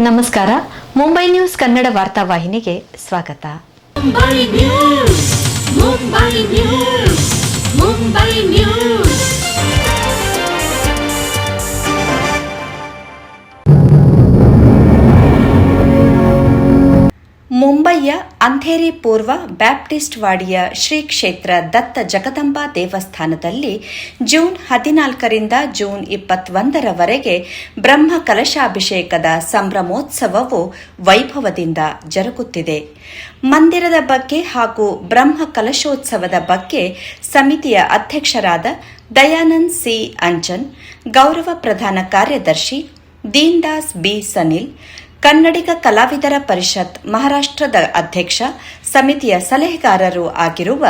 ನಮಸ್ಕಾರ. ಮುಂಬೈ ನ್ಯೂಸ್ ಕನ್ನಡ ವಾರ್ತಾವಾಹಿನಿಗೆ ಸ್ವಾಗತ. Mumbai news, Mumbai news, Mumbai news. ಮುಂಬಯಿಯ ಅಂಧೇರಿ ಪೂರ್ವ ಬ್ಯಾಪ್ಟಿಸ್ಟ್ ವಾಡಿಯ ಶ್ರೀ ಕ್ಷೇತ್ರ ದತ್ತ ಜಗದಂಬಾ ದೇವಸ್ಥಾನದಲ್ಲಿ ಜೂನ್ 14ರಿಂದ ಜೂನ್ 21ರವರೆಗೆ ಬ್ರಹ್ಮ ಕಲಶಾಭಿಷೇಕದ ಸಂಭ್ರಮೋತ್ಸವವು ವೈಭವದಿಂದ ಜರುಗುತ್ತಿದೆ. ಮಂದಿರದ ಬಗ್ಗೆ ಹಾಗೂ ಬ್ರಹ್ಮ ಕಲಶೋತ್ಸವದ ಬಗ್ಗೆ ಸಮಿತಿಯ ಅಧ್ಯಕ್ಷರಾದ ದಯಾನಂದ್ ಸಿ ಅಂಚನ್, ಗೌರವ ಪ್ರಧಾನ ಕಾರ್ಯದರ್ಶಿ ದೀನ್ದಾಸ್ ಬಿ ಸನಿಲ್, ಕನ್ನಡಿಗ ಕಲಾವಿದರ ಪರಿಷತ್ ಮಹಾರಾಷ್ಟ್ರದ ಅಧ್ಯಕ್ಷ, ಸಮಿತಿಯ ಸಲಹೆಗಾರರೂ ಆಗಿರುವ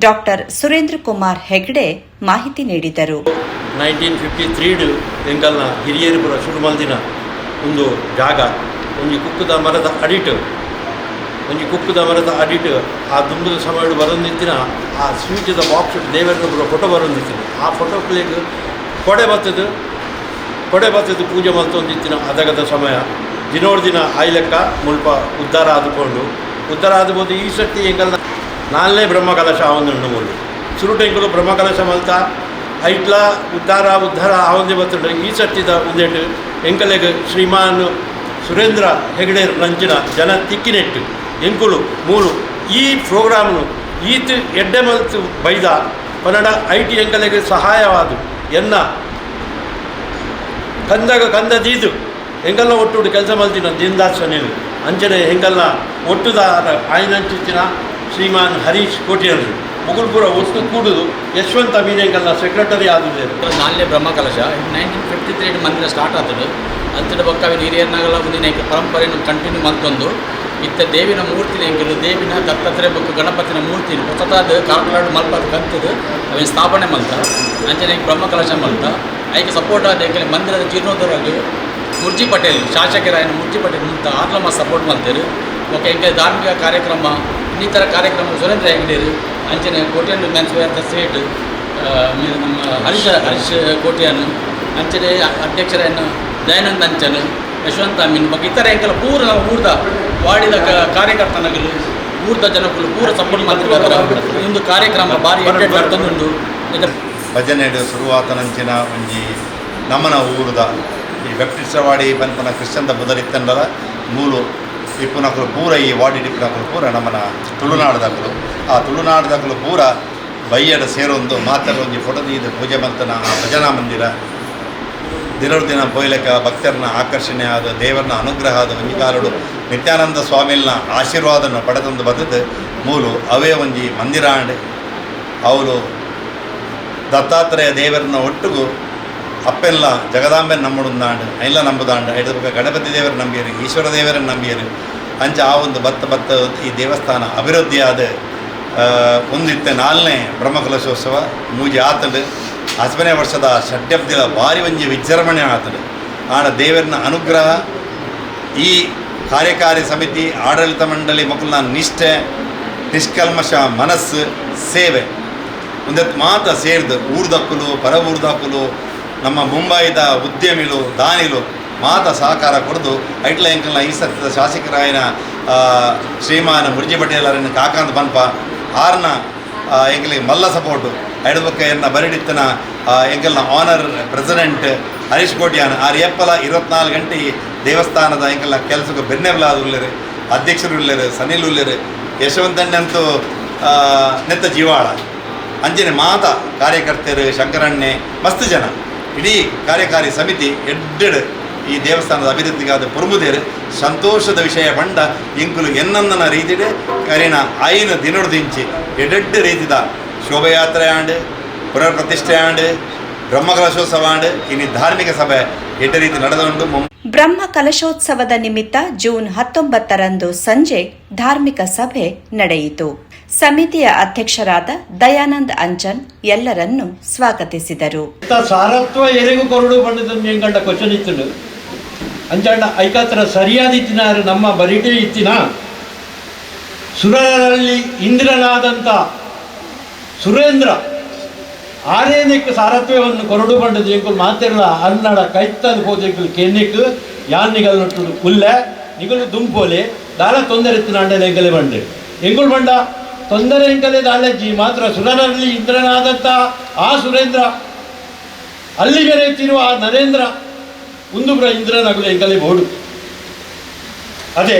ಡಾಕ್ಟರ್ ಸುರೇಂದ್ರ ಕುಮಾರ್ ಹೆಗ್ಡೆ ಮಾಹಿತಿ ನೀಡಿದರು. 1953 ಎಂಕಲ್ನ ಹಿರಿಯರು ಪುರ ಶುರು ಮಲ್ದಿನ ಒಂದು ಜಾಗ, ಒಂದು ಕುಕ್ಕುದ ಮರದ ಅಡಿಟ್ ಆ ದುಂಬದ ಸಮಯ ಬರೋದಿತ್ತಿನ ಆ ಸ್ವೀಟದ ಬಾಕ್ಸ್ ದೇವರ ಫೋಟೋ ಬರೋದಿತ್ತಿನ ಆ ಫೋಟೋ ಪ್ಲೇಗ್ ಕೊಡೆ ಬತ್ತದು ಪೂಜೆ ಮಲ್ತೊಂದಿತ್ತಿನ ಅದಗದ ಸಮಯ ದಿನ ಆಯ್ಲೆಕ್ಕ ಮುಲ್ಪ ಉದ್ಧಾರ ಆದುಬೋದು. ಈ ಸರ್ತಿ ಎಂಕಲ್ನ 4ನೇ ಬ್ರಹ್ಮಕಲಶ ಆವಂದು ಮೂರು ಸುರುಟು ಎಂಕಲು ಬ್ರಹ್ಮಕಲಶ ಮಲ್ತ ಐಟ್ಲ ಉದ್ಧಾರ ಆವಂದೆ ಬತ್ತುಂಡು. ಈ ಸರ್ತಿದ ಉಂದೆಟ್ಟು ಎಂಕಲೆಗ್ ಶ್ರೀಮಾನ್ ಸುರೇಂದ್ರ ಹೆಗ್ಡೆ ನಂಚಿನ ಜನ ತಿಕ್ಕಿನೆಟ್ಟು ಎಂಕುಲು ಮೂಲು ಈ ಪ್ರೋಗ್ರಾಮ್ನು ಈತ್ ಎಡ್ಡೆ ಮಲ್ತು ಬೈದ ಕನ್ನಡ ಐಟಿ ಎಂಕಲೆಗೆ ಸಹಾಯವಾದು ಎನ್ನ ಕಂದದೀದು ಹೆಂಗಲ್ಲ ಒಟ್ಟು ಕೆಲಸ ಮಲ್ತಿನ ದೀನ್ದಾಸ್ ಅನಿಲ್ ಅಂಚನೆ ಹೆಂಗಲ್ಲ ಒಟ್ಟುದ ಆಯ್ನಂಚಿನ ಶ್ರೀಮಾನ್ ಹರೀಶ್ ಕೋಟಿಯರು ಮುಗುಲ್ಪುರ ಒಟ್ಟು ಕೂಡುದು ಯಶವಂತ ಮೀನೆಂಗಲ್ಲ ಸೆಕ್ರೆಟರಿ ಆದುದೇರು. 4ನೇ ಬ್ರಹ್ಮಕಲಶ 1953 ಮಂದಿರ ಸ್ಟಾರ್ಟ್ ಆಗ್ತದೆ. ಅಂತಿನ ಬೊಕ್ಕ ಹಿರಿಯರ್ನಾಗಲ್ಲ ಮುಂದಿನ ಪರಂಪರೆಯನ್ನು ಕಂಟಿನ್ಯೂ ಮಲ್ತೊಂದು ಇತ್ತ ದೇವಿನ ಮೂರ್ತಿನ ಎಂಕಲು ದೇವಿನ ದತ್ತಾತ್ರೇಯ ಬೊಕ್ಕ ಗಣಪತಿನ ಮೂರ್ತಿನ ಹೊಸತಾದ ಕಾಕಲಾಡು ಮಲ್ಪದ ಕಂತದು ಅವನ ಸ್ಥಾಪನೆ ಮಲ್ತ ಅಂಚನೆ ಬ್ರಹ್ಮಕಲಶ ಮಲ್ತ ಐಕೆ ಸಪೋರ್ಟ್ ಆದ ಎಂಕಲೆ ಮಂದಿರದ ಜೀರ್ಣೋದ್ಧಾರಕ್ಕೆ ಮುರ್ಜಿ ಪಟೇಲ್ ಶಾಸಕರಾಯನ ಮುರ್ಜಿ ಪಟೇಲ್ ಮುಂತ ಆತ್ಮ ಸಪೋರ್ಟ್ ಮಾಡ್ತಾರೆ. ಓಕೆ ಎಂಕೆ ಧಾರ್ಮಿಕ ಕಾರ್ಯಕ್ರಮ ಇನ್ನಿತರ ಕಾರ್ಯಕ್ರಮ ಸುರೇಂದ್ರ ಹೆಗ್ಡೇರು ಅಂಚನೆ ಕೋಟ್ಯಾನು ಮ್ಯಾನ್ಸ್ ವೇರ್ ದ ಸ್ಟೇಟ್ ನಮ್ಮ ಹರೀಶ್ ಕೋಟ್ಯಾನು ಅಂಚನೆ ಅಧ್ಯಕ್ಷರನ್ನು ದಯಾನಂದ್ ಅಂಚನ್, ಯಶವಂತ ಮೀನ್ ಬಗ್ಗೆ ಇತರ ಎಂಕಲ ಪೂರ ನಾವು ಊರ್ದ ವಾಡಿದ ಕಾರ್ಯಕರ್ತನಗಳು ಊರ್ದ ಜನಗಳು ಪೂರ ಸಪೋರ್ಟ್ ಮಾಡ್ತಿರ್ತಾರೆ. ಒಂದು ಕಾರ್ಯಕ್ರಮ ಭಾರಿ ನಡ್ತೊಂದುಂಡು ಭಜನೆ ಶುರುವಾತನಂಚಿನ ಒಂಜಿ ನಮ್ಮನ ಊರದ ಈ ವ್ಯಕ್ತಿಸವಾಡಿ ಪನ್ಪನ ಕ್ರಿಶ್ಚಂದ ಬದಲಿತ್ತಂಡಲ ಮೂಲು ಇಪ್ಪುನಕಲು ಪೂರ ಈ ವಾಡಿ ಡಿಪ್ಪುನಕಲು ಪೂರ ನಮ್ಮನ ತುಳುನಾಡದಕಲು ಆ ತುಳುನಾಡದಕಲು ಪೂರ ಬೈಯಡ ಸೇರೊಂದು ಮಾತಲ್ಲ ಒಂಜಿ ಫೋಟೋದ ಪೂಜೆ ಮಂತನ ಆ ಭಜನಾ ಮಂದಿರ ದಿನ ಪೊಯ್ಲಕ ಭಕ್ತರನ್ನ ಆಕರ್ಷಣೆ ಆದ ದೇವರನ್ನ ಅನುಗ್ರಹ ಆದ ಒಂಜಿ ಕಾಲಡು ನಿತ್ಯಾನಂದ ಸ್ವಾಮಿಲ್ನ ಆಶೀರ್ವಾದನ ಪಡೆದಂದು ಬದದು ಮೂಲು ಅವೇ ಒಂಜಿ ಮಂದಿರಾಂಡ್ ಅವರು ದತ್ತಾತ್ರೇಯ ದೇವರನ್ನ ಒಟ್ಟಿಗೂ ಅಪ್ಪೆಲ್ಲ ಜಗದಾಂಬೆನ ನಂಬುದಾಂಡು ಐಲ್ಲ ನಂಬುದಾಂಡು ಐದು ಪಕ್ಕ ಗಣಪತಿ ದೇವರು ನಂಬಿಯರು, ಈಶ್ವರ ದೇವರನ್ನು ನಂಬಿಯರು ಅಂಚ ಆ ಒಂದು ಬತ್ತ ಈ ದೇವಸ್ಥಾನ ಅಭಿವೃದ್ಧಿಯಾದ ಒಂದಿತ್ತೆ 4ನೇ ಬ್ರಹ್ಮಕಲಶೋತ್ಸವ ಮೂಜಿ ಆತಡು 10ನೇ ವರ್ಷದ ಷಡ್ಯಬ್ದಿಲ ಭಾರಿ ಒಂಜಿ ವಿಜೃಂಭಣೆ ಆತಡು. ಆಡ ದೇವರನ್ನ ಅನುಗ್ರಹ ಈ ಕಾರ್ಯಕಾರಿ ಸಮಿತಿ ಆಡಳಿತ ಮಂಡಳಿ ಮಕ್ಕಳನ್ನ ನಿಷ್ಠೆ ನಿಷ್ಕಲ್ಮಶ ಮನಸ್ಸು ಸೇವೆ ಒಂದತ್ತು ಮಾತ್ರ ಸೇರಿದು ಊರ್ದಕ್ಕಲು ಪರ ಊರ್ದಕ್ಕಲು ನಮ್ಮ ಮುಂಬೈದ ಉದ್ಯಮಿಲು ದಾನಿಲು ಮಾತ ಸಹಕಾರ ಕೊಡದು ಐಟ್ಲ ಎಂಕಲ್ನ ಈ ಸತ್ಯದ ಶಾಸಕರಾಯನ ಶ್ರೀಮಾನ್ ಮುರ್ಜಿ ಪಟೇಲರನ್ನು ಕಾಕಾಂತ ಪನ್ಪ ಆರ್ನ ಎಂಕಲಿಗೆ ಮಲ್ಲ ಸಪೋರ್ಟು ಐಡುಬಕ್ಕ ಎನ್ನ ಬರಡಿತ್ತನ ಎಂಕಲ್ನ ಆನರ್ ಪ್ರೆಸಿಡೆಂಟ್ ಹರೀಶ್ ಕೋಟ್ಯಾನ್ ಆರು ಎಪ್ಪಲ 24 ಗಂಟೆ ದೇವಸ್ಥಾನದ ಎಂಕಲ್ನ ಕೆಲಸಕ್ಕೆ ಬೆನ್ನೆಬಲಾದ ಉಳ್ಳರು, ಅಧ್ಯಕ್ಷರು ಉಳ್ಳರು, ಸನಿಲ್ ಉಳ್ಳರು, ಯಶವಂತಣ್ಣಂತೂ ನೆತ್ತ ಜೀವಾಳ ಅಂಚನೆ ಮಾತ ಕಾರ್ಯಕರ್ತರು ಶಂಕರಣ್ಣೆ ಮಸ್ತ್ ಜನ ಇಡೀ ಕಾರ್ಯಕಾರಿ ಸಮಿತಿ ಎಡ್ಡೆಡ್ ಈ ದೇವಸ್ಥಾನದ ಅಭಿವೃದ್ಧಿಗಾದ ಪುರುಮುದೇರು ಸಂತೋಷದ ವಿಷಯ ಬಂಡ ಇಂಕುಲು ಎನ್ನಂದನ ರೀತಿಡೆ ಕರಿನ ಆಯ್ನ ದಿನೊಡ್ದಿಂಚಿ ಎಡ್ಡೆಡ್ಡು ರೀತಿದ ಶೋಭಯಾತ್ರೆ ಆಂಡ್ ಪುನರ್ ಪ್ರತಿಷ್ಠೆ ಆಂಡ್ ಬ್ರಹ್ಮಕಲಶೋತ್ಸವ ಆಂಡ್ ಇನ್ನು ಧಾರ್ಮಿಕ ಸಭೆ ಎಡ್ಡ ರೀತಿ ನಡೆದುಂಟು. ಬ್ರಹ್ಮ ಕಲಶೋತ್ಸವದ ನಿಮಿತ್ತ ಜೂನ್ 19ರಂದು ಸಂಜೆ ಧಾರ್ಮಿಕ ಸಭೆ ನಡೆಯಿತು. ಸಮಿತಿಯ ಅಧ್ಯಕ್ಷರಾದ ದಯಾನಂದ್ ಅಂಚನ್ ಎಲ್ಲರನ್ನೂ ಸ್ವಾಗತಿಸಿದರು. ಸಾರತ್ವ ಎರೆಗೂ ಕೊರಡು ಬಂಡದನ್ನು ಎಂಗಂಡ ಕ್ವಶನ್ ಇತ್ತು ಅಂಚಂಡ ಐಕಾತ್ರ ಸರಿಯಾದ ಇತ್ತಿನಾರು ನಮ್ಮ ಬರಿಟೇ ಇತ್ತಿನ ಸುರರಲ್ಲಿ ಇಂದ್ರನಾದಂಥ ಸುರೇಂದ್ರ ಆರೇನಕ್ಕೆ ಸಾರಥ್ಯವನ್ನು ಕೊರಡು ಬಂಡದ ಎಂಕುಲು ಮಾತೆಲ್ಲ ಅನ್ನಡ ಕೈತದ ಹೋದೆಂಕುಲು ಕೆನ್ನೆಕ್ ಯಾನ್ ನಿಗಲ್ ನೊಟ್ಟುಡು ಉಲ್ಲೆ ನಿಗಲು ದುಂಪೋಲೆ ದಾಲ ತೊಂದರೆ ಎತ್ತಿನ ಅಂಡಲೆ ಎಂಕಲೆ ಬಂಡೆ ಎಂಗುಳು ಬಂಡ ತೊಂದರೆ ಎಂಕಲೆ ದಾಲಜ್ಜಿ ಮಾತ್ರ ಸುರನಲ್ಲಿ ಇಂದ್ರನಾದಂಥ ಆ ಸುರೇಂದ್ರ ಅಲ್ಲಿ ಬೆರೆಯುತ್ತಿರುವ ಆ ನರೇಂದ್ರ ಉಂದುಬ್ರ ಇಂದ್ರನಗುಲು ಎಂಕಲೆ ಬೋಡು ಅದೇ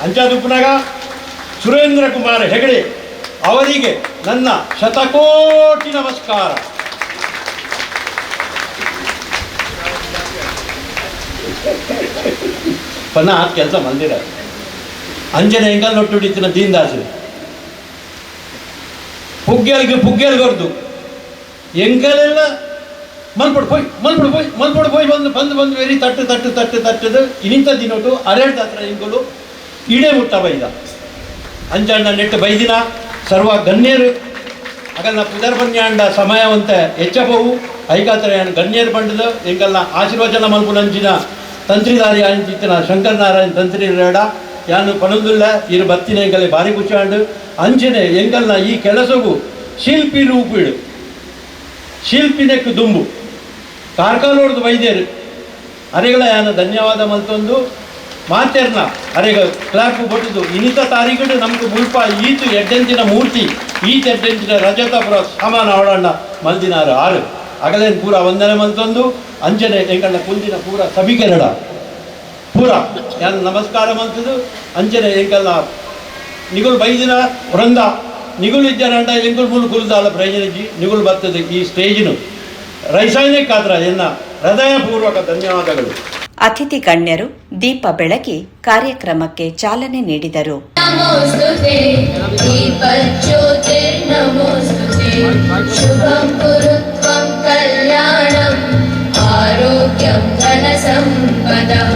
ಅಂಚಾದುಪ್ಪನಾಗ ಸುರೇಂದ್ರ ಕುಮಾರ್ ಹೆಗಡೆ ಅವರಿಗೆ ನನ್ನ ಶತಕೋಟಿ ನಮಸ್ಕಾರ. ಪನ್ನ ಆ ಕೆಲಸ ಮಂದಿರ ಅಂಜನೆ ಎಂಕಲ್ ನೊಟ್ಟುಡಿತಿನ ದೀನ್ದಾಸರು ಪುಗ್ಗೆಲ್ಗೊರ್ದು ಎಂಕಲೆಲ್ಲ ಮಲ್ಪಡು ಪೋಯ್ ಬಂದು ವೆರಿ ತಟ್ಟದು ಇನಿಂತ ದಿನೊಟ್ಟು ಅರೆಡ್ ಹತ್ರ ಎಂಕಲು ಇಡೇ ಮುಟ್ಟ ಬೈದ ಅಂಚಣ್ಣ ನೆಟ್ಟು ಬೈದಿನ ಸರ್ವ ಗಣ್ಯರು ಅಗಲ್ನ ಪುದರ್ಬನ್ಯಾಂಡ ಸಮಯವಂತ ಹೆಚ್ಚಬಹು ಐಕಾತರ ಗಣ್ಯರು ಬಂಡದ ಎಂಕಲ್ನ ಆಶೀರ್ವಚನ ಮಲ್ಪುನಂಚಿನ ತಂತ್ರಿದಾರಿ ಅಂಚಿತ್ತಿನ ಶಂಕರ್ ನಾರಾಯಣ್ ತಂತ್ರಿ ರೇಡ ಯಾನು ಪಣದುಲ್ಲ ಇರು ಬತ್ತಿನ ಎಂಕಲೆ ಭಾರಿ ಕುಚಾಂಡು ಅಂಚನೆ ಎಂಕಲ್ನ ಈ ಕೆಲಸವು ಶಿಲ್ಪಿ ರೂಪಿಡು ಶಿಲ್ಪಿನೆಕ್ಕು ದುಂಬು ಕಾರ್ಕಾಲೋಡ್ದು ವೈದ್ಯರು ಅರೆಗಳ ಯಾನು ಧನ್ಯವಾದ ಮಲ್ತೊಂದು ಮಾತೆರ್ನ ಅರೆಗ ಕ್ಲಾಪ್ ಕೊಟ್ಟದು ಇನಿತ ತಾರೀಖು ನಮ್ಗೆ ಮುಲ್ಪ ಈತು ಎಡ್ಡೆಂಚಿನ ಮೂರ್ತಿ ಈತ ಎಡ್ಡೆಂಚಿನ ರಜತಪುರ ಸಮಾನ ಅವಳಣ್ಣ ಮಲ್ದಿನಾರು ಆರು ಅಗಲೇನು ಪೂರ ವಂದನೆ ಮಲ್ತೊಂದು ಅಂಜನೆ ಎಂಕಣ್ಣ ಕುಂದಿನ ಪೂರ ಸಭಿಕೆರಡ ಪೂರ ಯಾನು ನಮಸ್ಕಾರ ಮಲ್ತದು ಅಂಜನೆ ಎಂಕಲ್ಲ ನಿಗುಲು ಬೈದಿನ ವೃಂದ ನಿಗುಲು ಇದ್ದಾರಂಡ ಎಂಗುಳು ಮೂಲು ಕುಲ್ದಾಲ ಪ್ರಯೋಜನಜಿ ನಿಗುಲು ಬರ್ತದೆ ಈ ಸ್ಟೇಜಿನು ರೈಸಾಯನಿಕ ಆದ್ರ ಎನ್ನ ಹೃದಯಪೂರ್ವಕ ಧನ್ಯವಾದಗಳು. ಅತಿಥಿ ಗಣ್ಯರು ದೀಪ ಬೆಳಗಿ ಕಾರ್ಯಕ್ರಮಕ್ಕೆ ಚಾಲನೆ ನೀಡಿದರು. ನಮೋಸ್ತುತೆ ದೀಪಜ್ಯೋತಿರ್ನಮೋಸ್ತುತೆ ಶುಭಂ ಕುರುತ್ವಂ ಕಲ್ಯಾಣಂ ಆರೋಗ್ಯಂ ಧನ ಸಂಪದಃ.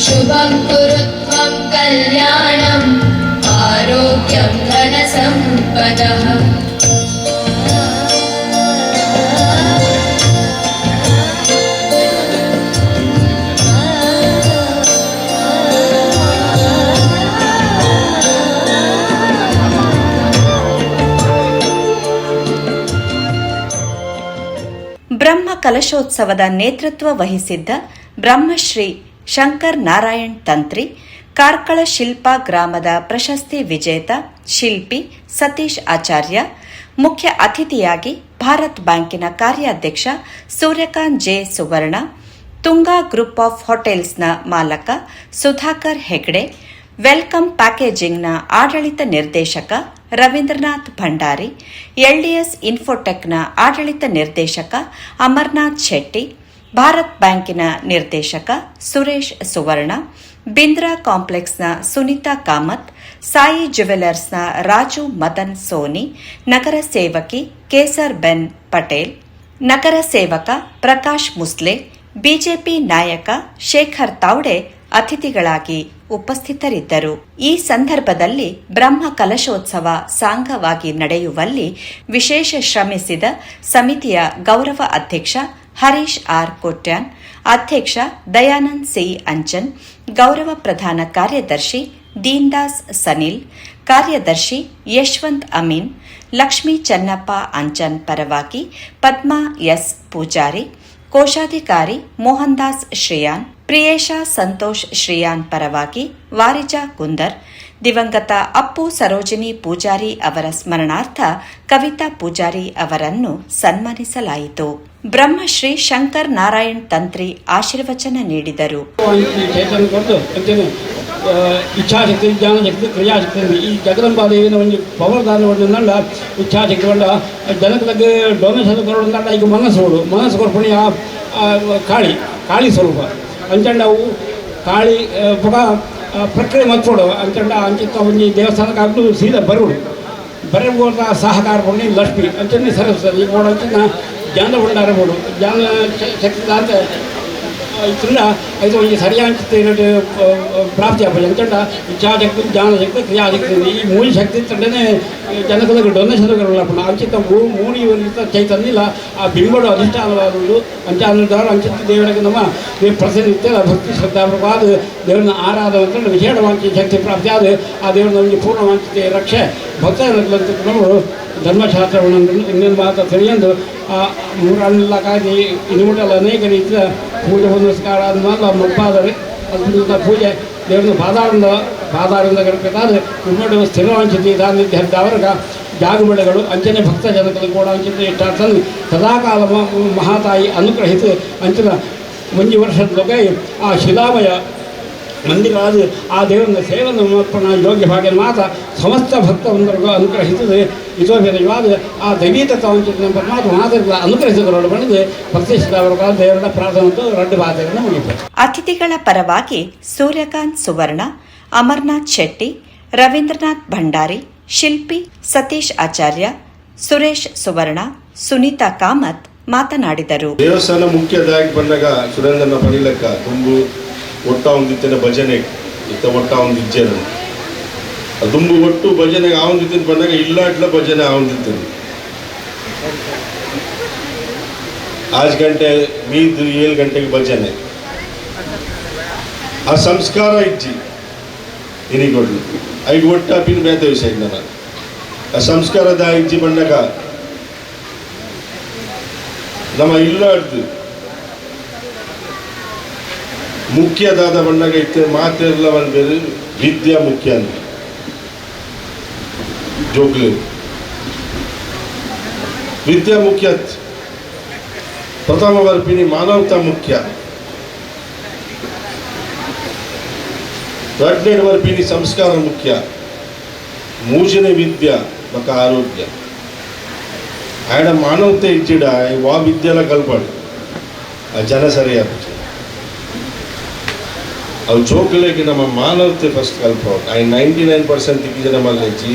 शुभं कुरु त्वं कल्याणम् आरोग्यं धनसम्पदः. ಬ್ರಹ್ಮ ಕಲಶೋತ್ಸವದ ನೇತೃತ್ವ ವಹಿಸಿದ್ದ ಬ್ರಹ್ಮಶ್ರೀ ಶಂಕರ್ ನಾರಾಯಣ್ ತಂತ್ರಿ, ಕಾರ್ಕಳ ಶಿಲ್ಪಾ ಗ್ರಾಮದ ಪ್ರಶಸ್ತಿ ವಿಜೇತ ಶಿಲ್ಪಿ ಸತೀಶ್ ಆಚಾರ್ಯ, ಮುಖ್ಯ ಅತಿಥಿಯಾಗಿ ಭಾರತ್ ಬ್ಯಾಂಕಿನ ಕಾರ್ಯಾಧ್ಯಕ್ಷ Suryakant J Suvarna, Tunga group of ಹೋಟೆಲ್ಸ್ನ ಮಾಲಕ ಸುಧಾಕರ್ ಹೆಗ್ಡೆ, ವೆಲ್ಕಮ್ ಪ್ಯಾಕೇಜಿಂಗ್ನ ಆಡಳಿತ ನಿರ್ದೇಶಕ ರವೀಂದ್ರನಾಥ್ ಭಂಡಾರಿ, ಎಲ್ಡಿಎಸ್ ಇನ್ಫೋಟೆಕ್ನ ಆಡಳಿತ ನಿರ್ದೇಶಕ ಅಮರ್ನಾಥ್ ಶೆಟ್ಟಿ, ಭಾರತ್ ಬ್ಯಾಂಕಿನ ನಿರ್ದೇಶಕ ಸುರೇಶ್ ಸುವರ್ಣ, ಬಿಂದ್ರಾ ಕಾಂಪ್ಲೆಕ್ಸ್ನ ಸುನೀತಾ ಕಾಮತ್, ಸಾಯಿ ಜ್ಯುವೆಲರ್ಸ್ನ ರಾಜು ಮದನ್ ಸೋನಿ, ನಗರ ಸೇವಕಿ ಕೇಸರ್ ಬೆನ್ ಪಟೇಲ್, ನಗರ ಸೇವಕ ಪ್ರಕಾಶ್ ಮುಸ್ಲೆ, ಬಿಜೆಪಿ ನಾಯಕ ಶೇಖರ್ ತಾವ್ಡೆ ಅತಿಥಿಗಳಾಗಿ ಉಪಸ್ಥಿತರಿದ್ದರು. ಈ ಸಂದರ್ಭದಲ್ಲಿ ಬ್ರಹ್ಮ ಕಲಶೋತ್ಸವ ಸಾಂಗವಾಗಿ ನಡೆಯುವಲ್ಲಿ ವಿಶೇಷ ಶ್ರಮಿಸಿದ ಸಮಿತಿಯ ಗೌರವ ಅಧ್ಯಕ್ಷ ಹರೀಶ್ ಆರ್ ಕೊಟ್ಯಾನ್, ಅಧ್ಯಕ್ಷ ದಯಾನಂದ್ ಸಿ ಅಂಚನ್, ಗೌರವ ಪ್ರಧಾನ ಕಾರ್ಯದರ್ಶಿ ದೀನ್ದಾಸ್ ಸನಿಲ್, ಕಾರ್ಯದರ್ಶಿ ಯಶವಂತ್ ಅಮೀನ್, ಲಕ್ಷ್ಮೀ ಚೆನ್ನಪ್ಪ ಅಂಚನ್ ಪರವಾಗಿ ಪದ್ಮಾ ಎಸ್ ಪೂಜಾರಿ, ಕೋಶಾಧಿಕಾರಿ ಮೋಹನ್ದಾಸ್ ಶ್ರೀಯಾನ್, ಪ್ರಿಯೇಶಾ ಸಂತೋಷ್ ಶ್ರೀಯಾನ್ ಪರವಾಗಿ ವಾರಿಜಾ ಕುಂದರ್, ದಿವಂಗತ ಅಪ್ಪು ಸರೋಜಿನಿ ಪೂಜಾರಿ ಅವರ ಸ್ಮರಣಾರ್ಥ ಕವಿತಾ ಪೂಜಾರಿ ಅವರನ್ನು ಸನ್ಮಾನಿಸಲಾಯಿತು. ಬ್ರಹ್ಮಶ್ರೀ ಶಂಕರ್ ನಾರಾಯಣ್ ತಂತ್ರಿ ಆಶೀರ್ವಚನ ನೀಡಿದರು. ಇಚ್ಛಾಶಕ್ತಿ, ಜ್ಞಾನಶಕ್ತಿ, ಕ್ರಿಯಾಶಕ್ತಿ ಈ ಜಗದಂಬಾದೇವಿನ ಒಂದು ಪವರ್ದಾನ ಒಂದಲ್ಲ ಇಚ್ಛಾಶಕ್ತಿ ಒಂದ ಜನಗಳಿಗೆ ಡೊಮೇಶನ್ ಕೊಡೋದಂತ ಈಗ ಮನಸ್ಸು ಕೊರ್ಪಣಿ ಕಾಳಿ ಕಾಳಿ ಸ್ವರೂಪ ಅಂಚಂಡ ಅವು ಕಾಳಿ ಪುಗ ಪ್ರಕ್ರಿಯೆ ಮತ್ಕೊಡು ಅಂಚಂಡ ಅಂಚಿತ್ತ ಒಂಜಿ ದೇವಸ್ಥಾನಕ್ಕೆ ಆಗ್ದು ಸೀದಾ ಬರುಡು ಬರಬೋದ ಸಹಕಾರ ಪುಣ್ಯ ಲಕ್ಷ್ಮಿ ಅಂಚನ್ನಿ ಸರಸ್ವತಿ ಈ ಬೋರ್ಡ್ ಅಂಚನ್ನ ಜ್ಞಾನ ಭಂಡಾರ ಬೋರ್ಡು ಜ್ಞಾನ ಶಕ್ತಿ ಅಂತ ಇದರಿಂದ ಇದು ಒಂಜಿ ಸರಿಯಾದ ಪ್ರಾಪ್ತಿ ಆಗ್ಬೋದು ಎಂತಂಡ ಇಚ್ಛಾಶಕ್ತಿ ಜ್ಞಾನಶಕ್ತಿ ಕ್ರಿಯಾಶಕ್ತಿ ಈ ಮೂರು ಶಕ್ತಿ ತಂಡನೇ ಜನಗಳಿಗೆ ಡೊನೇಷನ್ ಪುಣ್ಯ ಅಂಚಿತ ಮೂಡಿ ಚೈತನ್ಯ ಆ ಬಿಂಬಡು ಅಧಿಷ್ಠಾನವಾದುದು ಅಂಚಾನುದಾರ ಅಂಚಿತ ದೇವರಿಗೆ ನಮ್ಮ ಪ್ರತಿನಿತ್ಯ ಭಕ್ತಿ ಶ್ರದ್ಧಾಪೂರ್ವವಾದ ದೇವರನ್ನ ಆರಾಧನೆ ಅಂತಂದ್ರೆ ವಿಶೇಷವಾಂಚಿ ಶಕ್ತಿ ಪ್ರಾಪ್ತಿ ಆದ ಆ ದೇವರ ನಮಗೆ ಪೂರ್ಣವಾಂಚಿತೆ ರಕ್ಷೆ ಭಕ್ತರಂತ ನಾವು ಧರ್ಮಶಾಸ್ತ್ರವನ್ನು ಇನ್ನೊಂದು ಮಾತು ತಿಳಿಯಂದು ಆ ಮೂರಲ್ಲ ಕಾಯ್ದು ಇನ್ಮುಟ್ಟಲ್ಲಿ ಅನೇಕ ರೀತಿಯ ಪೂಜೆ ಪುನಸ್ಕಾರ ಆದ್ಮೇಲೆ ಮಬ್ಬಾದರೆ ಅದರಿಂದ ಪೂಜೆ ದೇವ್ರನ್ನ ಪಾದಾರದಿಂದ ಗಣಪತಾದರೆ ಇನ್ನೊಂದು ಸ್ಥಿರವಾಂಚಿತಿ ಸಾನ್ನಿಧ್ಯ ಅವರಿಗೆ ಜಾಗಬೆಳೆಗಳು ಅಂಚನೆ ಭಕ್ತ ಜನಗಳು ಕೂಡ ಅಂಚಿತ ಇಷ್ಟಾರ್ಥದಲ್ಲಿ ಸದಾಕಾಲ ಮಹಾತಾಯಿ ಅನುಗ್ರಹಿಸಿ ಅಂಚಿನ ಮುಂಜಿ ವರ್ಷದೊಳಗೆ ಆ ಶಿಲಾಮಯ ಮಂದಿರಾದ ಆ ದೇವರನ್ನ ಸೇವನೆ ಸಮರ್ಪಣ ಯೋಗ್ಯ ಭಾಗ್ಯ ಮಾತ್ರ ಸಮಸ್ತ ಭಕ್ತವೃಂದರಿಗೂ ಅನುಗ್ರಹಿಸಿದರೆ ಇತೋಭಿನಯವಾದ ಆ ದೈವೀತತ್ವಂಚಿತ ಪರಮಾತ್ಮ ಮಾದರಿಗಳ ಅನುಗ್ರಹಿಸಿದರೊಳಗೆ ಬಂದಿದೆ ಭಕ್ತಿಸಿದವರ ದೇವರ ಪ್ರಾರ್ಥನೆ ರಡ್ಡು ಬಾಧೆಯನ್ನು ಮುಗಿತಾರೆ. ಅತಿಥಿಗಳ ಪರವಾಗಿ ಸೂರ್ಯಕಾಂತ್ ಸುವರ್ಣ, ಅಮರ್ನಾಥ್ ಶೆಟ್ಟಿ, ರವೀಂದ್ರನಾಥ್ ಭಂಡಾರಿ, ಶಿಲ್ಪಿ ಸತೀಶ್ ಆಚಾರ್ಯ, ಸುರೇಶ್ ಸುವರ್ಣ, ಸುನೀತಾ ಕಾಮತ್ ಮಾತನಾಡಿದರು. ದೇವಸ್ಥಾನ ಮುಖ್ಯದಾಗಿ ಬಂದಾಗ ಸುರೇಂದ್ರನ ಪಡಿಲಕ್ಕ ತುಂಬು ಒಟ್ಟ ಒಂದಿತ್ತಿನ ಭಜನೆ ಇತ್ತ ಒಟ್ಟ ಒಂದಿಜ್ಜೆನ ದುಂಬು ಒಟ್ಟು ಭಜನೆಗೆ ಆ ಒಂದಿತ್ತಿನ ಬಂದಾಗ ಇಲ್ಲ ಇಟ್ಲ ಭಜನೆ ಆ ಒಂದಿತ್ತಿನ 5 ಗಂಟೆ ಮೀದು 7 ಗಂಟೆಗೆ ಭಜನೆ ಆ ಸಂಸ್ಕಾರ ಇಜ್ಜಿ ಇನಿಗೊಡ್ಲು ಐದು ಒಟ್ಟ ಪಿನ್ ಬೇತ ವಿಷಯ ನಾನು ಆ ಸಂಸ್ಕಾರದ ಇಜ್ಜಿ ಬಂದಾಗ ನಮ್ಮ ಇಲ್ಲ ಅಡ್ದು ಮುಖ್ಯದಾದ ಬಂದಾಗ ಇತ್ತು ಮಾತೆಲ್ಲ ಒಂದು ವಿದ್ಯಾ ಮುಖ್ಯ ಅಂತ ಜೋಗ್ಲಿ ವಿದ್ಯಾ ಮುಖ್ಯ ಪ್ರಥಮ ವರ್ಪಿನಿ ಮಾನವತಾ ಮುಖ್ಯ ಎರಡನೇ ವರ್ಪಿನಿ ಸಂಸ್ಕಾರ ಮುಖ್ಯ ಮೂರನೇ ವಿದ್ಯಾ ಮತ್ತು ಆರೋಗ್ಯ ಆಡ ಮಾನವತೆ ಇಚ್ಚಿಡ ವಾ ವಿದ್ಯೆಲ್ಲ ಕಲ್ಪಾಡು ಆ ಜನ ಸರಿಯಾದ ಅವು ಜೋಕ್ಲೆಗೆ ನಮ್ಮ ಮಾನವತೆ ಫಸ್ಟ್ ಕಲ್ಪೋದು ಐ 99% ಇಕ್ಕಿದ ನಮ್ಮಲ್ಲಿ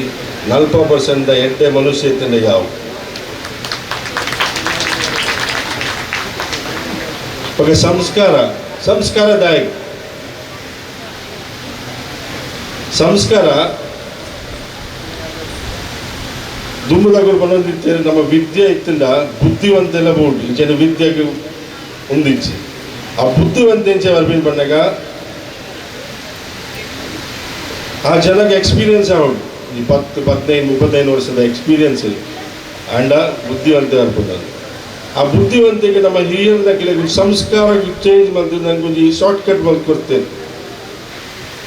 40% ಎಡ್ಡೆ ಮನುಷ್ಯತೆಂದ ಯಾವ ಬಗ್ಗೆ ಸಂಸ್ಕಾರದಾಯಕ ಸಂಸ್ಕಾರ ದುಂಬುದಾಗರು ಬಂದಿರ್ತೇವೆ ನಮ್ಮ ವಿದ್ಯೆ ಇತ್ತಿಂದ ಬುದ್ಧಿವಂತೆಲ್ಲ ಬೋರ್ಡ್ ಇಂಚಿನ ವಿದ್ಯೆಗೆ ಹೊಂದಿಚ್ಚಿ ಆ ಬುದ್ಧಿವಂತ ಇಂಚೆ ಬರ್ಬೀನ್ ಬಂದಾಗ ಆ ಜನಕ್ಕೆ ಎಕ್ಸ್ಪೀರಿಯನ್ಸ್ ಆಗೋದು ಈ 10-15 ವರ್ಷದ ಎಕ್ಸ್ಪೀರಿಯನ್ಸ್ ಆ್ಯಂಡ್ ಬುದ್ಧಿವಂತ ಬರ್ಬೋದು ಆ ಬುದ್ಧಿವಂತಿಗೆ ನಮ್ಮ ಹಿರಿಯರದ ಕೆಲವು ಸಂಸ್ಕಾರ ಚೇಂಜ್ ಮಾಡ್ತೀವಿ ನನಗೊಂದು ಶಾರ್ಟ್ ಕಟ್ ಮಾಡಿ ಕೊಡ್ತೇನೆ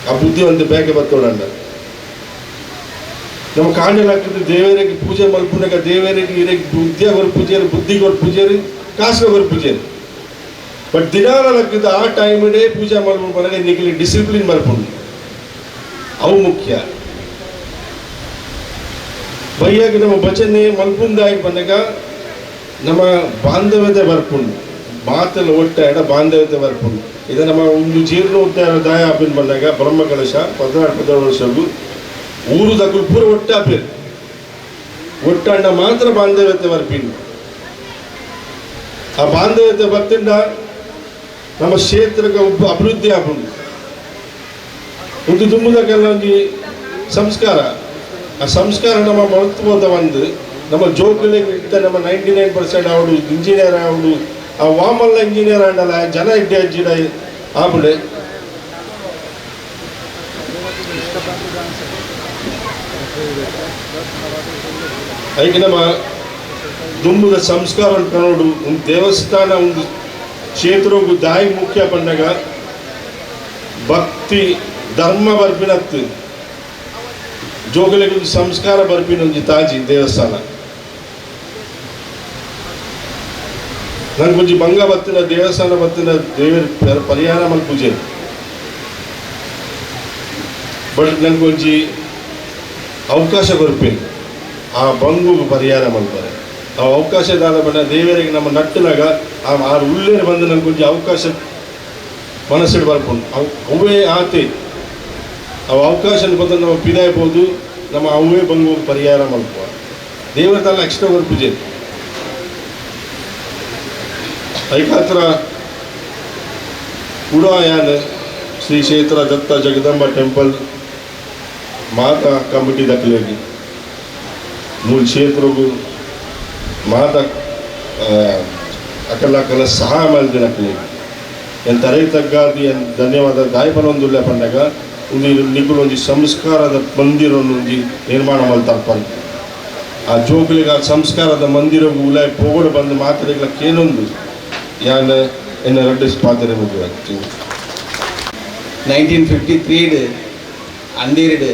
ಆ ಬುದ್ಧಿವಂತ ಬೇಗ ಬರ್ತೋಡಂಡ ನಮ್ಮ ಕಾಂಡೆಲ್ಲ ಹಾಕಿದ್ರೆ ದೇವರಿಗೆ ಪೂಜೆ ಮಲ್ಪುನಾಗ ದೇವರಿಗೆ ಇರಕ್ಕೆ ಬುದ್ಧಿಯಾಗೋರು ಪೂಜೆರು ಬುದ್ಧಿಗೋರು ಪೂಜೆರು ಕಾಸ್ಗೋರು ಪೂಜೆರು ಬಟ್ ದಿನಾಲ ಹಾಕಿದ್ದು ಆ ಟೈಮೇ ಪೂಜೆ ಮಾಡ್ಕೊಂಡು ಬಂದಾಗ ನಿಖಿಲಿ ಡಿಸಿಪ್ಲಿನ್ ಮಲ್ಪುಂಡು ಅವು ಮುಖ್ಯ ಬೈಯಾಗಿ ನಮ್ಮ ಭಜನೆ ಮಲ್ಪುಂದಾಗಿ ಬಂದಾಗ ನಮ್ಮ ಬಾಂಧವ್ಯತೆ ಬರ್ಪುಂಡು ಮಾತೆಲ್ಲ ಒಟ್ಟಾಡ ಬಾಂಧವ್ಯತೆ ಬರ್ಪುಂಡು ಇದು ನಮ್ಮ ಒಂದು ಜೀರ್ಣೋದ್ಧಾರ ದಾಯ ಆಪಿನ ಬಂದಾಗ ಬ್ರಹ್ಮ ಕಲಶ 14 ವರ್ಷಗೂ ಊರು ದಕ್ಕಲು ಪೂರ ಒಟ್ಟ ಆಪೇರು ಒಟ್ಟಾಂಡ ಮಾತ್ರ ಬಾಂಧವ್ಯತೆ ಬರ್ಪಿಂಡು ಆ ಬಾಂಧವ್ಯತೆ ಬರ್ತಿಂದ ನಮ್ಮ ಕ್ಷೇತ್ರಕ್ಕೆ ಅಭಿವೃದ್ಧಿ ಆಪುಂಡು ಒಂದು ತುಂಬುದಕ್ಕೆಲ್ಲ ಒಂದು ಸಂಸ್ಕಾರ ಆ ಸಂಸ್ಕಾರ ನಮ್ಮ ಮಹತ್ವದ ಒಂದು ನಮ್ಮ ಜೋಗ್ಗಳಿಗೆ ಇದ್ದ ನಮ್ಮ 99% ಅವಳು ಇಂಜಿನಿಯರ್ ಅವಳು ಆ ವಾಮಲ್ಲ ಇಂಜಿನಿಯರ್ ಆಂಡಲ್ಲ ಜನ ಇಡ್ಡೆ ಅಜ್ಜಿಡ ಆಬಿಡೆ ಅದಕ್ಕೆ ನಮ್ಮ ದುಂಬುದ ಸಂಸ್ಕಾರ ನೋಡು ಒಂದು ದೇವಸ್ಥಾನ ಒಂದು ಕ್ಷೇತ್ರಕ್ಕೂ ದಾಯಿ ಮುಖ್ಯ ಬಂದಾಗ ಭಕ್ತಿ ಧರ್ಮ ಬರ್ಪಿನತ್ತು ಜೋಗಲಿಗೆ ಒಂದು ಸಂಸ್ಕಾರ ಬರ್ಪಿನೊಂದು ತಾಜಿ ದೇವಸ್ಥಾನ ನನಗೊಂಜಿ ಬಂಗ ಬತ್ತಿನ ದೇವಸ್ಥಾನ ಬತ್ತಿನ ದೇವರ ಪರಿಹಾರ ಮಲ್ ಪೂಜೆ ಬಟ್ ನನಗೊಂಜಿ ಅವಕಾಶ ಬರ್ಪೇನೆ ಆ ಬಂಗು ಪರಿಹಾರ ಮಲ್ಪರೆ ಆ ಅವಕಾಶ ದಾದ ಬಣ್ಣ ದೇವರಿಗೆ ನಮ್ಮ ನಟ್ಟಿನಾಗ ಆ ಉಳ್ಳೇರು ಬಂದು ನನಗೊಂಜಿ ಅವಕಾಶ ಮನಸ್ಸಿಡು ಬರ್ಕೊಂಡು ಅವೇ ಆತೆ ಅವು ಅವಕಾಶ ಬಂದು ನಾವು ಪಿದಾಯ್ಬೋದು ನಮ್ಮ ಅವೇ ಬಂದು ಪರಿಹಾರ ಮಲ್ಪುವ ದೇವರ ತಲ್ಲ ಎಕ್ಸ್ಟ್ರಾ ಒಂದು ಪೂಜೆ ಐಕಾತ್ರ ಉಡಾಯಾನ ಶ್ರೀ ಕ್ಷೇತ್ರ ದತ್ತ ಜಗದಂಬ ಟೆಂಪಲ್ ಮಾತಾ ಕಮಿಟಿ ದಕ್ಕಲೇಗಿ ಮೂಲ ಕ್ಷೇತ್ರಗೂ ಮಾತಾ ಅಕಲ ಸಹಾಯ ಮಾಡಿದ ನಕ್ಕಲೇಗಿ ಎಂತ ರೈತಗ್ಗಾದಿ ಧನ್ಯವಾದ ದಾಯಪನೊಂದುಲ್ಲ ಪಂಡಗ ಒಂದು ನಿಗುಲು ಒಂಜಿ ಸಂಸ್ಕಾರದ ಮಂದಿರೊಂದು ನಿರ್ಮಾಣ ಮಲ್ತಾರ ಆ ಜೋಗುಲಿಗೆ ಆ ಸಂಸ್ಕಾರದ ಮಂದಿರವು ಉಲಾಯ್ ಪೋಗಡು ಬಂದು ಮಾತಾಡಿಗ್ಲಕ್ಕೆ ಏನೊಂದು ಯಾನ ಎನ್ನ ರೆಡ್ಡಿಸ್ ಪಾತ್ರೆ ಮುಗಿದ 1953 ಅಂದಿರಿಡು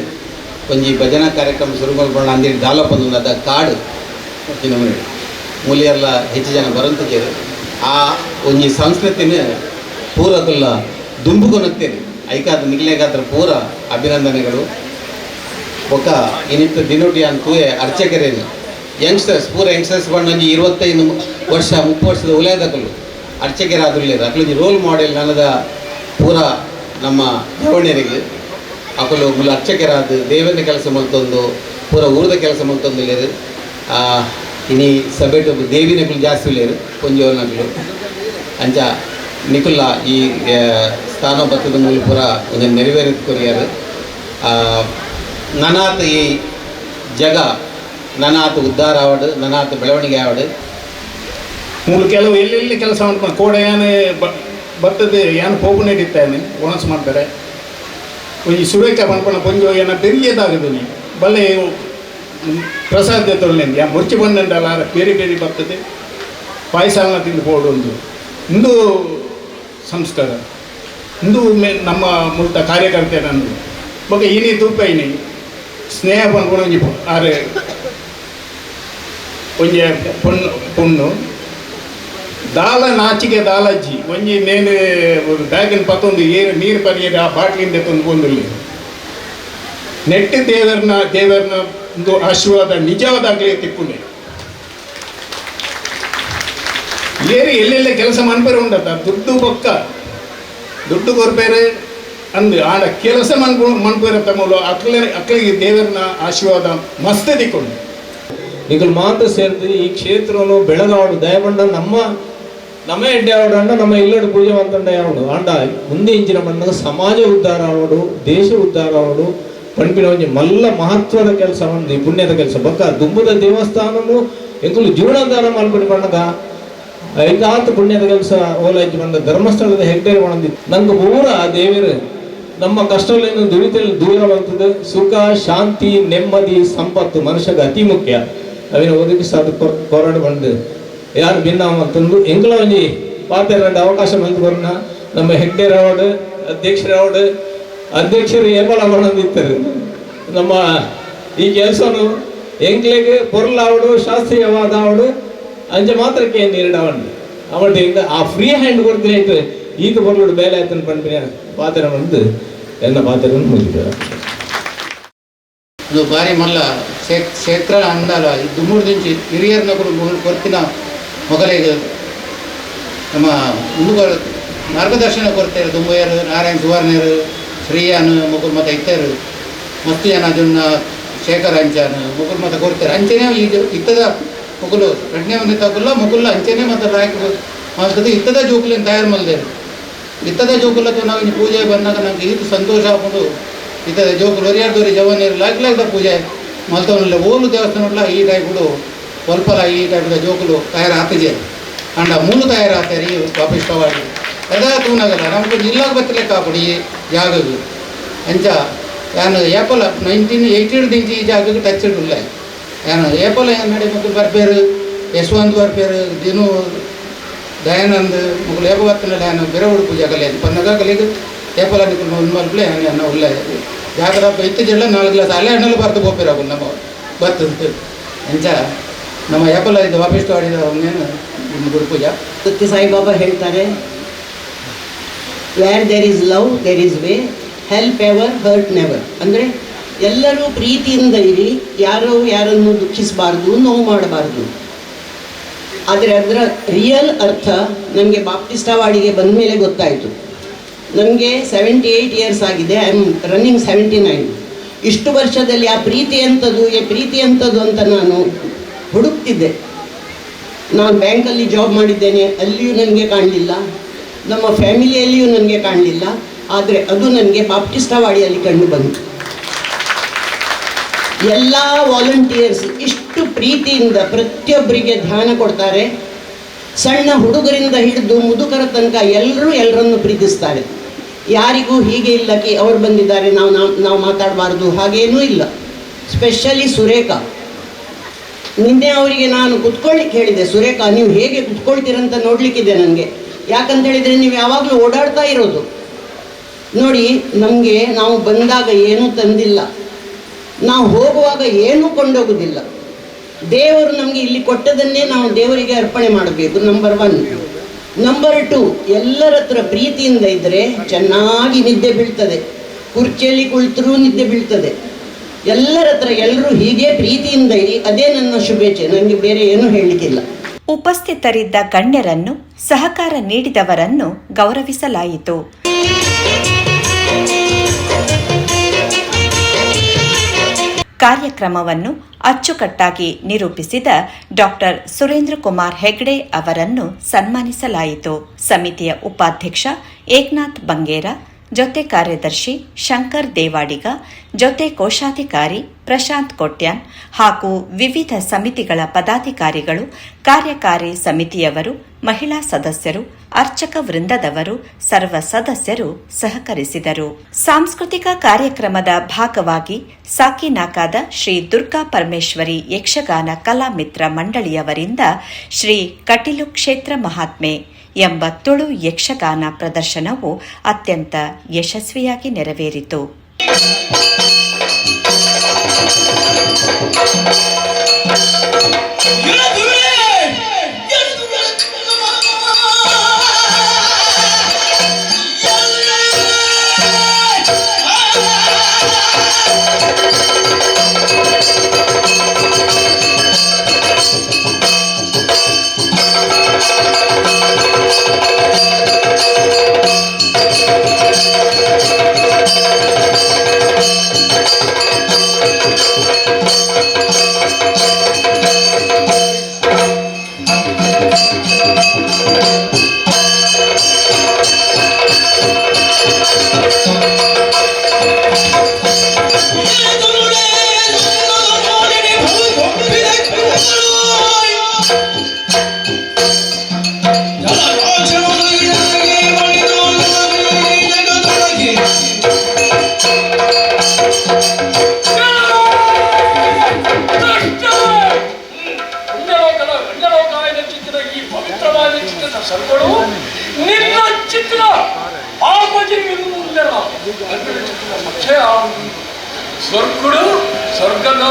ಒಂಜಿ ಭಜನಾ ಕಾರ್ಯಕ್ರಮ ಶುರು ಮಾಡ್ಕೊಂಡು ಅಂದಿರು ದಾಲಪಂದು ಅದ ಕಾಡು ನಮ್ಮನೆ ಮೂಲಿಯರ್ಲ ಹೆಚ್ಚು ಜನ ಬರಂತಿದ್ದೇವೆ ಆ ಒಂಜಿ ಸಂಸ್ಕೃತಿನ ಪೂರಕಲ್ಲ ದುಂಬುಗೊನತ್ತೇನೆ ಐಕಾದ ನಿಗ್ಲೇಗಾದ್ರ ಪೂರ ಅಭಿನಂದನೆಗಳು ಒಕ್ಕ ಇನ್ನಿತ್ತು ದಿನೋಟಿ ಅಂತೂಯೆ ಅರ್ಚಕರೇನು ಯಂಗ್ಸ್ಟರ್ಸ್ ಪೂರ ಯಂಗ್ಸ್ಟರ್ಸ್ ಬಂದು 25 ವರ್ಷ 30 ವರ್ಷದ ಉಲೇದಕಲು ಅರ್ಚಕರಾದ್ರಲ್ಲೇರು ಅಕ್ಲೊಂದು ರೋಲ್ ಮಾಡೆಲ್ ನನದ ಪೂರ ನಮ್ಮ ಜವಣ್ಯರಿಗೆ ಅಕಲು ಮುಲ್ಲ ಅರ್ಚಕರಾದ ದೇವನ ಕೆಲಸ ಮಲ್ತೊಂದು ಪೂರ ಊರದ ಕೆಲಸ ಮಲ್ತೊಂದಿಲ್ಲೇರು ಇನಿ ಸಬೇಟು ದೇವಿನಕಲು ಜಾಸ್ತಿ ಇಲ್ಲೇರು ಕೊಂಜೋನಕಲು ಅಂಚ ನಿಕುಲ್ಲ ಈ ಸ್ಥಾನ ಬತ್ತದ ಮೂಲ ಪೂರ ಒಂದು ನೆರವೇರಿದ ಕೊರಿಯರು ನನಾತ್ ಈ ಜಗ ನನಾತ್ ಉದ್ಧಾರ ಆವಡು ನನಾತ್ ಬೆಳವಣಿಗೆ ಆವಡು ಮೂಲ ಕೆಲವು ಎಲ್ಲೆಲ್ಲಿ ಕೆಲಸ ಮಾಡ್ಕೊಂಡು ಕೋಡೆ ಯಾನೆ ಬರ್ತದೆ ಯಾನು ಹೋಗು ನಡೀತಾನೆ ಒಣಸ್ ಮಾಡ್ತಾರೆ ಒಂಜಿ ಸುರೇಖ ಮಾಡ್ಕೊಂಡು ಕೊಂಚ ಏನ ಬೆರಿಯದಾಗದನಿ ಬಲ್ಲೆ ಪ್ರಸಾದ ತೊಳ್ಳೆಂದು ಯಾ ಮುರ್ಚಿ ಬಂದಂಡಲ್ಲ ಬೇರೆ ಬೇರೆ ಬರ್ತದೆ ಪಾಯಸಾಲನ ತಿಂದು ಹೋಡು ಒಂದು ಇಂದು ಸಂಸ್ಕಾರ ಇಂದು ನಮ್ಮ ಮುಲ್ತ ಕಾರ್ಯಕರ್ತೆ ನಂದು ಬಗ್ಗೆ ಇನಿ ತೂಪ ಇನಿ ಸ್ನೇಹ ಬಂದ್ಕೊಂಡು ಒಂಜಿ ಆರೆ ಒಂಜಿ ಪೊಣ್ಣು ದಾಲ ನಾಚಿಗೆ ದಾಲಜ್ಜಿ ಒಂಜಿ ನೇನು ಬ್ಯಾಗಿನ ಪತ್ತೊಂದು ನೀರು ಪರಿಯದ ಆ ಬಾಟ್ಲಿಂದ ತಂದುಕೊಂಡಲ್ಲಿ ನೆಟ್ಟು ದೇವರನ್ನ ಒಂದು ಆಶೀರ್ವಾದ ನಿಜವಾದಾಗಲೇ ತಿಕ್ಕೊಂಡೆ ಎಲ್ಲೆಲ್ಲ ಕೆಲಸ ಮನ್ಪೇರೆ ಉಂಡತ್ತ ದುಡ್ಡು ಬೊಕ್ಕ ದುಡ್ಡು ಕೊರ್ಪೇರೆ ಅಂದು ಆಡ ಕೆಲಸ ಮನ್ಪೇರೆ ತಮ್ಮಲು ಅಕ್ಕಳಿಗೆ ದೇವರನ್ನ ಆಶೀರ್ವಾದ ಮಸ್ತ್ ತಿಕ್ಕೊಂಡು ಈಗ ಮಾತು ಸೇರಿದು ಈ ಕ್ಷೇತ್ರವನ್ನು ಬೆಳಗಾವಡು ದಯಮಂಡ ನಮ್ಮ ಎಡ್ಡೆ ಆವಡು ನಮ್ಮ ಇಲ್ಲಡು ಪೂಜೆ ಮಂತಂಡ ಯಾವಡು ಆಂಡ ಮುಂದೆ ಇಂಚಿನ ಮಣ್ಣಗ ಸಮಾಜ ಉದ್ಧಾರ ಆವಡು ದೇಶ ಉದ್ಧಾರ ಆವಡು ಪಂಪಿನ ಒಂಜಿ ಮಲ್ಲ ಮಹತ್ವದ ಕೆಲಸ ಒಂದು ಪುಣ್ಯದ ಕೆಲಸ ಬೊಕ್ಕ ದುಂಬುದ ದೇವಸ್ಥಾನವು ಎಂಕುಲು ಜೀವನದಾನ ಮಲ್ಪಡಿ ಬಣ್ಣಗ ಐದಾತು ಪುಣ್ಯದ ಕೆಲಸ ಓಲಾಯ್ತು ಬಂದ ಧರ್ಮಸ್ಥಳದ ಹೆಗ್ಡೇರಿ ಮಾಡಂದಿತ್ತು ನಂಗೆ ಪೂರ ದೇವರು ನಮ್ಮ ಕಷ್ಟಗಳನ್ನು ದುಡಿತಲ್ಲಿ ದೂರ ಬರ್ತದೆ ಸುಖ ಶಾಂತಿ ನೆಮ್ಮದಿ ಸಂಪತ್ತು ಮನುಷ್ಯಗೆ ಅತಿ ಮುಖ್ಯ ಅವಿನ ಒದಗಿಸಾದ ಹೋರಾಟ ಬಂದು ಯಾರು ಭಿನ್ನ ಅಂತಂದು ಎಂಗ್ಲ ಒಂಜಿ ಪಾತ್ರ ಅವಕಾಶ ಬಂದು ಬರೋಣ ನಮ್ಮ ಹೆಗ್ಡೇರವಡು ಅಧ್ಯಕ್ಷರು ಏರ್ಪಾಡ ಮಾಡಂದಿರ್ತಾರೆ ನಮ್ಮ ಈ ಕೆಲಸನು ಎಂಗ್ಲೆಗೆ ಪೊರ್ಲಾವಡು ಶಾಸ್ತ್ರೀಯವಾದ ಆವಡು ಅಂಚೆ ಮಾತ್ರಕ್ಕೆ ನೀರಿಡವಂಡು ಅವಟ್ಟು ಹಿಂಗ ಆ ಫ್ರೀ ಹ್ಯಾಂಡ್ ಕೊಡ್ತೀನಿ ಈಗ ಬರ್ಲೋಡು ಬೇಲೆ ಆಯ್ತನ ಪಂಪಿನ ಪಾತ್ರ ಬಂದು ಎಲ್ಲ ಪಾತ್ರವನ್ನು ಮುಗಿದ್ದಾರೆ ಇದು ಬಾರಿ ಮಲ್ಲ ಕ್ಷೇತ್ರ ಅಂದಾಲ ದುಮ್ಮೂರು ದಿಂಚಿ ಹಿರಿಯರ್ನ ಕೊರ್ತಿನ ಮೊಗಲಿಗೆ ನಮ್ಮ ಮುಂದುಗಳು ಮಾರ್ಗದರ್ಶನ ಕೊಡ್ತಾರೆ ದುಂಬಯ್ಯರು ನಾರಾಯಣ ಸುವರ್ಣರು ಶ್ರೀಯಾನು ಮುಗುಲ್ ಮತ ಇತ್ತರು ಮಸ್ತ್ ಜನ ಜುನ್ನ ಶೇಖರ್ ಅಂಚಾನು ಮುಗುಲ್ ಮತ ಕೊಡ್ತಾರೆ ಅಂಚೆನೇ ಇದು ಇತ್ತದ ಮುಗುಲು ರಡ್ನೆ ಒಂದು ತಗುಲ್ಲ ಮುಗುಲ್ಲ ಅಂಚೆನೇ ಮತ್ತು ರಾಯಕ ಮಾಡ್ತದೆ ಇತ್ತದ ಜೋಕುಲಿನ ತಯಾರು ಮಲ್ದೇರು ಇತ್ತದ ಜೋಕುಲತ್ತು ನಾವು ಇನ್ನು ಪೂಜೆ ಬಂದಾಗ ನಂಗೆ ಇದು ಸಂತೋಷ ಆಗ್ಬೋದು ಇತ್ತದ ಜೋಕುಲು ಹೊರಿಯಾರ್ದವ್ರಿ ಜವನೀರು ಲಾಗ್ಲಾಗ್ದ ಪೂಜೆ ಮಲ್ತವನಲ್ಲ ಓಲು ದೇವಸ್ಥಾನ ಈ ಟೈಪುಡು ಸ್ವಲ್ಪಲ ಈ ಟೈಪದ ಜೋಕುಲು ತಯಾರು ಆಗ್ತಿದೆ ಅಂಡ ಮೂಲು ತಯಾರು ಆಗ್ತಾರೆ ಈ ಪಾಪಿಷ್ಟವಾಗಿ ಅದ ತೂನಾಗಲ್ಲ ನಮ್ಗೆ ಜಿಲ್ಲಾಗ ಬತ್ತಲೆ ಕಾಪಡಿ ಈ ಜಾಗಗಳು ಅಂಚ ಯಾನು ಏಪಲ 1980 ದಿಂಚಿ ಈ ಜಾಗಕ್ಕೆ ಟಚ್ ಇಡಲ್ಲ ಯಾನು ಏಪಲ ನಡೆ ಮಕ್ಕಳು ಬರ್ಪೇರು ಯಶವಂತ್ ಬರ್ಪೇರು ದಿನು ದಯಾನಂದ್ ಮಕ್ಕಳು ಏಪವತ್ತನ ಯಾನು ಬೆರವಡು ಪೂಜೆ ಕಲೆ ಪನ್ನಗ ಕಲೆಗೆ ಏಪಲ ನಿಕ್ಕಲು ಒಂದು ಮಲ್ಪಲೆ ಅನ್ನ ಉಲ್ಲ ಜಾಗದ ಇತ್ತು ಜಿಲ್ಲ 4 ಗ್ಲಾಸ್ ಅಲ್ಲೇ ಹಣ್ಣಲ್ಲಿ ಬರ್ತು ಬೋಪಿರಾಗು ನಮ್ಮ ಬರ್ತದೆ ಅಂಚ ನಮ್ಮ ಏಪಲ ಇದು ವಾಪಿಸ್ ಆಡಿದ ಅವನೇನು ಗುರು ಪೂಜಾ ಸತ್ಯ ಸಾಯಿಬಾಬಾ ಹೇಳ್ತಾರೆ where there is love there is way help ever hurt never ಅಂದರೆ ಎಲ್ಲರೂ ಪ್ರೀತಿಯಿಂದ ಇರಿ ಯಾರನ್ನು ದುಃಖಿಸಬಾರ್ದು ನೋವು ಮಾಡಬಾರ್ದು. ಆದರೆ ಅದರ ರಿಯಲ್ ಅರ್ಥ ನನಗೆ ಬಾಪ್ಟಿಸ್ಟವಾಡಿಗೆ ಬಂದ ಮೇಲೆ ಗೊತ್ತಾಯಿತು. ನನಗೆ 78 ಇಯರ್ಸ್ ಆಗಿದೆ. I am running 79. ಇಷ್ಟು ವರ್ಷದಲ್ಲಿ ಆ ಪ್ರೀತಿ ಎಂಥದ್ದು ಅಂತ ನಾನು ಹುಡುಕ್ತಿದ್ದೆ. ನಾನು ಬ್ಯಾಂಕಲ್ಲಿ ಜಾಬ್ ಮಾಡಿದ್ದೇನೆ, ಅಲ್ಲಿಯೂ ನನಗೆ ಕಾಣಲಿಲ್ಲ. ನಮ್ಮ ಫ್ಯಾಮಿಲಿಯಲ್ಲಿಯೂ ನನಗೆ ಕಾಣಲಿಲ್ಲ. ಆದರೆ ಅದು ನನಗೆ ಬಾಪ್ಟಿಸ್ಟವಾಡಿಯಲ್ಲಿ ಕಂಡು ಬಂತು. ಎಲ್ಲ ವಾಲಂಟಿಯರ್ಸ್ ಇಷ್ಟು ಪ್ರೀತಿಯಿಂದ ಪ್ರತಿಯೊಬ್ಬರಿಗೆ ಧ್ಯಾನ ಕೊಡ್ತಾರೆ. ಸಣ್ಣ ಹುಡುಗರಿಂದ ಹಿಡಿದು ಮುದುಕರ ತನಕ ಎಲ್ಲರನ್ನು ಪ್ರೀತಿಸ್ತಾರೆ. ಯಾರಿಗೂ ಹೀಗೆ ಇಲ್ಲ ಕಿ ಅವ್ರು ಬಂದಿದ್ದಾರೆ ನಾವು ಮಾತಾಡಬಾರ್ದು, ಹಾಗೇನೂ ಇಲ್ಲ. ಸ್ಪೆಷಲಿ ಸುರೇಖಾ, ನಿನ್ನೆ ಅವರಿಗೆ ನಾನು ಕುತ್ಕೊಳ್ಳಿಕ್ಕೆ ಹೇಳಿದೆ, ಸುರೇಖಾ ನೀವು ಹೇಗೆ ಕುತ್ಕೊಳ್ತೀರಂತ ನೋಡಲಿಕ್ಕಿದೆ ನನಗೆ. ಯಾಕಂತ ಹೇಳಿದರೆ ನೀವು ಯಾವಾಗಲೂ ಓಡಾಡ್ತಾ ಇರೋದು ನೋಡಿ. ನಮಗೆ ನಾವು ಬಂದಾಗ ಏನೂ ತಂದಿಲ್ಲ, ನಾವು ಹೋಗುವಾಗ ಏನೂ ಕೊಂಡೋಗೋದಿಲ್ಲ. ದೇವರು ನಮಗೆ ಇಲ್ಲಿ ಕೊಟ್ಟದನ್ನೇ ನಾವು ದೇವರಿಗೆ ಅರ್ಪಣೆ ಮಾಡಬೇಕು. ನಂಬರ್ 1. ನಂಬರ್ 2, ಎಲ್ಲರ ಹತ್ರ ಪ್ರೀತಿಯಿಂದ ಇದ್ದರೆ ಚೆನ್ನಾಗಿ ನಿದ್ದೆ ಬೀಳ್ತದೆ. ಕುರ್ಚಿಯಲ್ಲಿ ಕುಳಿತರೂ ನಿದ್ದೆ ಬೀಳ್ತದೆ. ಎಲ್ಲರ ಹತ್ರ ಎಲ್ಲರೂ ಹೀಗೆ ಪ್ರೀತಿಯಿಂದ ಇರಿ, ಅದೇ ನನ್ನ ಶುಭೇಚ್ಛೆ. ನನಗೆ ಬೇರೆ ಏನೂ ಹೇಳಲಿಕ್ಕಿಲ್ಲ. ಉಪಸ್ಥಿತರಿದ್ದ ಗಣ್ಯರನ್ನು, ಸಹಕಾರ ನೀಡಿದವರನ್ನು ಗೌರವಿಸಲಾಯಿತು. ಕಾರ್ಯಕ್ರಮವನ್ನು ಅಚ್ಚುಕಟ್ಟಾಗಿ ನಿರೂಪಿಸಿದ ಡಾಕ್ಟರ್ ಸುರೇಂದ್ರ ಕುಮಾರ್ ಹೆಗ್ಡೆ ಅವರನ್ನು ಸನ್ಮಾನಿಸಲಾಯಿತು. ಸಮಿತಿಯ ಉಪಾಧ್ಯಕ್ಷ ಏಕನಾಥ್ ಬಂಗೇರ, ಜೊತೆ ಕಾರ್ಯದರ್ಶಿ ಶಂಕರ್ ದೇವಾಡಿಗ, ಜೊತೆ ಕೋಶಾಧಿಕಾರಿ ಪ್ರಶಾಂತ್ ಕೊಟ್ಯಾನ್ ಹಾಗೂ ವಿವಿಧ ಸಮಿತಿಗಳ ಪದಾಧಿಕಾರಿಗಳು, ಕಾರ್ಯಕಾರಿ ಸಮಿತಿಯವರು, ಮಹಿಳಾ ಸದಸ್ಯರು, ಅರ್ಚಕ ವೃಂದದವರು, ಸರ್ವ ಸದಸ್ಯರು ಸಹಕರಿಸಿದರು. ಸಾಂಸ್ಕೃತಿಕ ಕಾರ್ಯಕ್ರಮದ ಭಾಗವಾಗಿ ಸಾಕಿನಾಕಾದ ಶ್ರೀ ದುರ್ಗಾ ಪರಮೇಶ್ವರಿ ಯಕ್ಷಗಾನ ಕಲಾಮಿತ್ರ ಮಂಡಳಿಯವರಿಂದ ಶ್ರೀ ಕಟೀಲು ಕ್ಷೇತ್ರ ಮಹಾತ್ಮೆ ಎಂಬ ತುಳು ಯಕ್ಷಗಾನ ಪ್ರದರ್ಶನವು ಅತ್ಯಂತ ಯಶಸ್ವಿಯಾಗಿ ನೆರವೇರಿತು. ಸ್ವರ್ಗುಡು ಸ್ವರ್ಗದ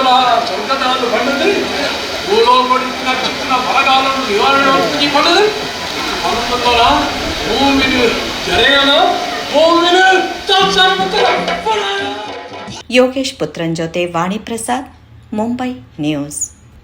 ಬಂಡದು ಭೂಲೋಕಡಿನ ಚಿತ್ರ ಬರಗಾಲನ್ನು ನಿವಾರಣೆ ಪಡೆದು ಹನುಮಂತನ ಭೂಮಿನ ಜರೆಯನ ಭೂಮಿನ ಯೋಗೇಶ್ ಪುತ್ರನ್ ಜೊತೆ ವಾಣಿ ಪ್ರಸಾದ್, ಮುಂಬೈ ನ್ಯೂಸ್.